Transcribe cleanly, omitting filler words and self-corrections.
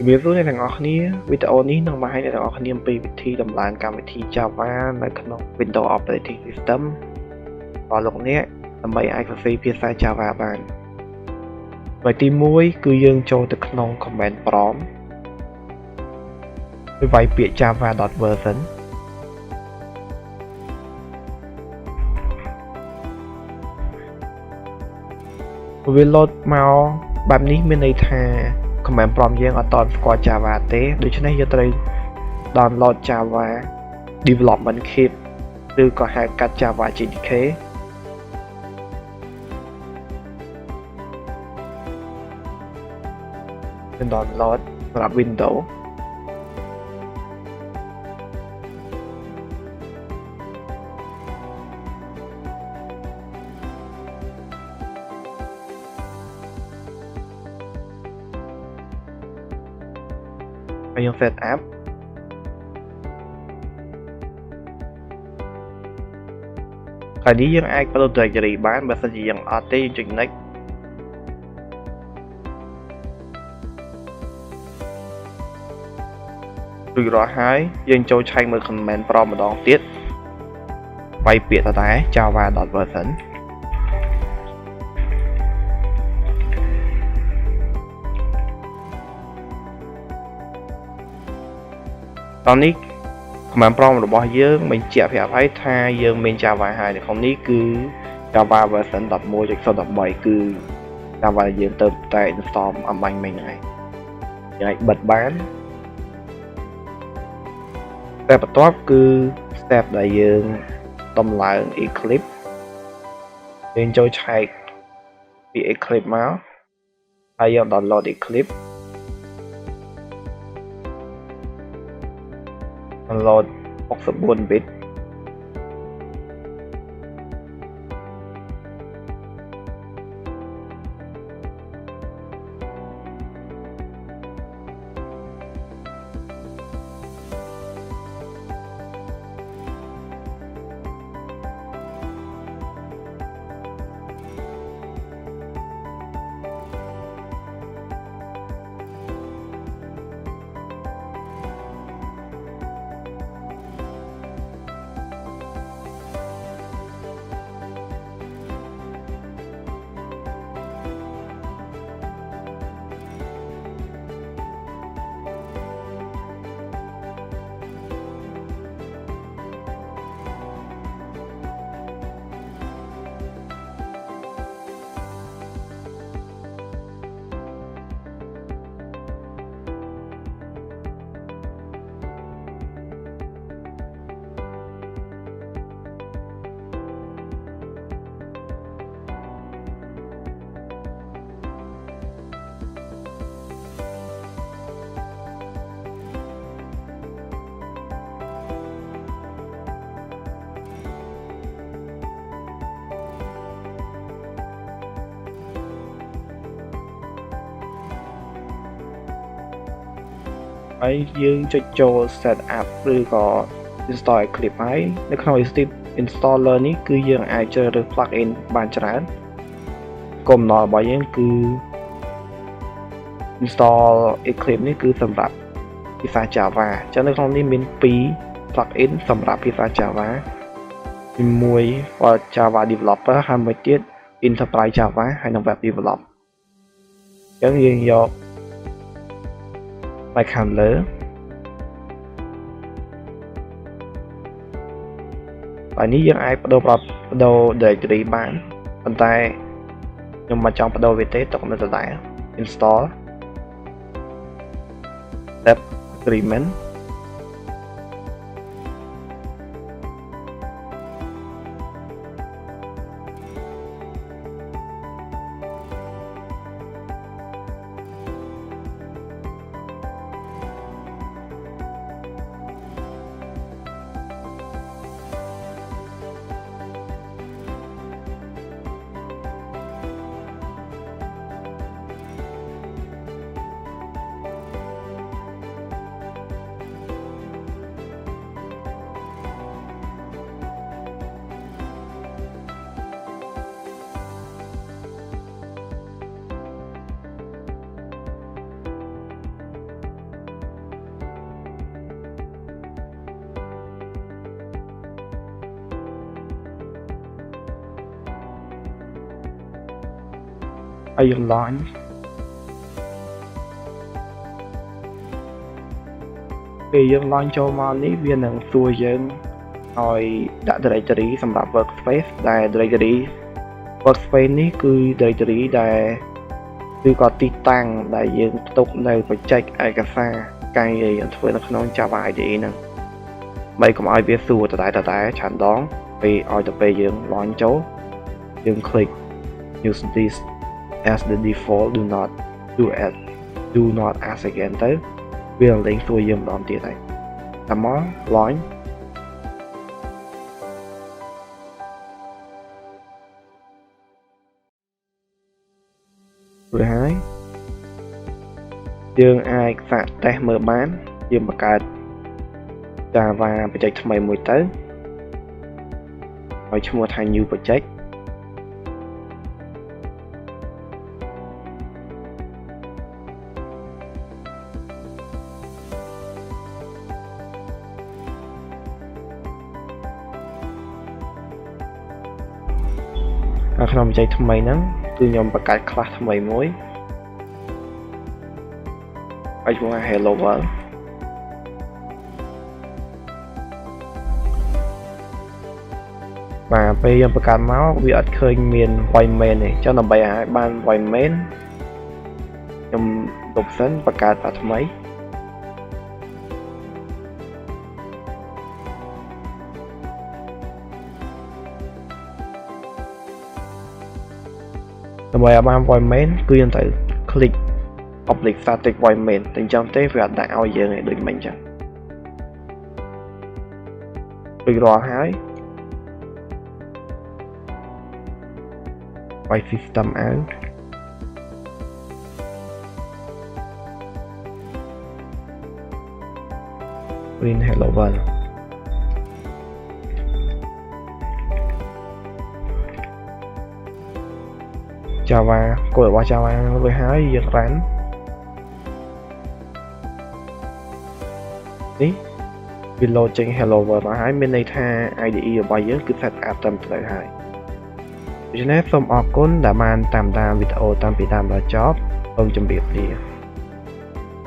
Vì số này thằng ngọc nia video ní nâng bài này thằng ngọc nia bị thi đầm làn cảm thi Javaในขนม Windows Operating System ตอนลงเนี้ยทำไมไอคอนซีพีไซ Java บ้างไว้ที่มุ้ยคือยังโจตขนม command พร้อมไปไว้เปลี่ยน Java.version วิโรดมาแบบนี้มีในทางcommand พร้อมยังเอาตอนสกอร์ Java เต้โดยฉะนั้นจะต้องดาวน์โหลด Java Development Kit หรือก็หากัด Java JDK เป็นดาวน์โหลดสำหรับ Windows ยัง set up คราวนี้ยังអាចបដូរ directory បានបើសិនជាยังអត់ទេយើងចុច next រួចរាល់ហើយយើងចូលឆែកមើល command prompt ម្ដងទៀតវាយពាក្យទៅដែរ java.version ตอนนี้ command prompt របស់យើងបញ្ជាក់ប្រាប់ឲ្យថាយើងមាន Java ហើយនៅក្នុងនេះគឺ Java version 11.0.13 គឺ Java យើងទៅតែ install អំបញ្ញមិញហ្នឹងហើយយើងអាចបិទបានតែបន្ទាប់គឺ step ដែលយើងដំឡើង Eclipse យើងចូលឆែកពី Eclipse មកហើយយើង download Eclipse download 64 bit ហើយយើងចុចចូល set up ឬក៏ install Eclipse ហើយនៅក្នុង Eclipse installer នេះគឺយើងអាចជ្រើសរើស plugin បានច្រើនគោលបំណងរបស់យើងគឺ install Eclipse នេះគឺសម្រាប់ភាសា Java អញ្ចឹងនៅក្នុងនេះមាន2 plugin សម្រាប់ភាសា Java មួយ for Java developer ហើយមួយទៀត Enterprise Java ហើយនិង Web Develop អញ្ចឹងយើងយកខាងលើហើយនេះយើងអាចបដូរ directory បានប៉ុន្តែខ្ញុំមិនចង់បដូរវាទេទុកនៅដដែល install step agreement ហើយយើង launch ពេលយើង launch ចូលមកនេះវានឹងសួរយើងឲ្យដាក់ directory សម្រាប់ workspace ដែល directory workspace នេះគឺ directory ដែលគឺក៏ទីតាំងដែលយើងផ្ទុកនៅបច្ចេកឯកសារកាយយើងធ្វើនៅក្នុង Java IDE ហ្នឹងមិនកុំឲ្យវាសួរតតែច្រើនដងពេលឲ្យទៅពេលយើង launch ចូលយើង click use this as the default do not ask again ទៅវាលេងសួរយើងម្ដងទៀតហើយតាមមក launch រួចហើយយើងអាចសាកតេស្តមើលបានយើងបង្កើត Java បច្ចេកថ្មីមួយទៅឲ្យឈ្មោះថា new project ក្នុងបច្ចេកថ្មីហ្នឹងគឺខ្ញុំបង្កើត class ថ្មីមួយឲ្យឈ្មោះថា hello world បាទពេលយើងបង្កើតមកវាអត់ឃើញមាន void main ទេអញ្ចឹងដើម្បីឲ្យបាន void main ខ្ញុំលុបសិនបង្កើតថាថ្មីដើម្បីឲ្យបាន void main គឺយើងត្រូវ click public static void main តែអញ្ចឹងទេវាអត់ដាក់ឲ្យយើងឯងដូចមិញអញ្ចឹងរួចរាល់ហើយឲ្យ system out print hello world Java គោលរបស់ Java រួចហើយយើង run នេះវា load ចេញ hello world មកហើយមានន័យថា IDE របស់យើងគឺ set up ត្រឹមត្រូវហើយដូច្នេះសូមអរគុណដែលបានតាមដានវីដេអូតាំងពីដើមដល់ចប់សូមជម្រាបលា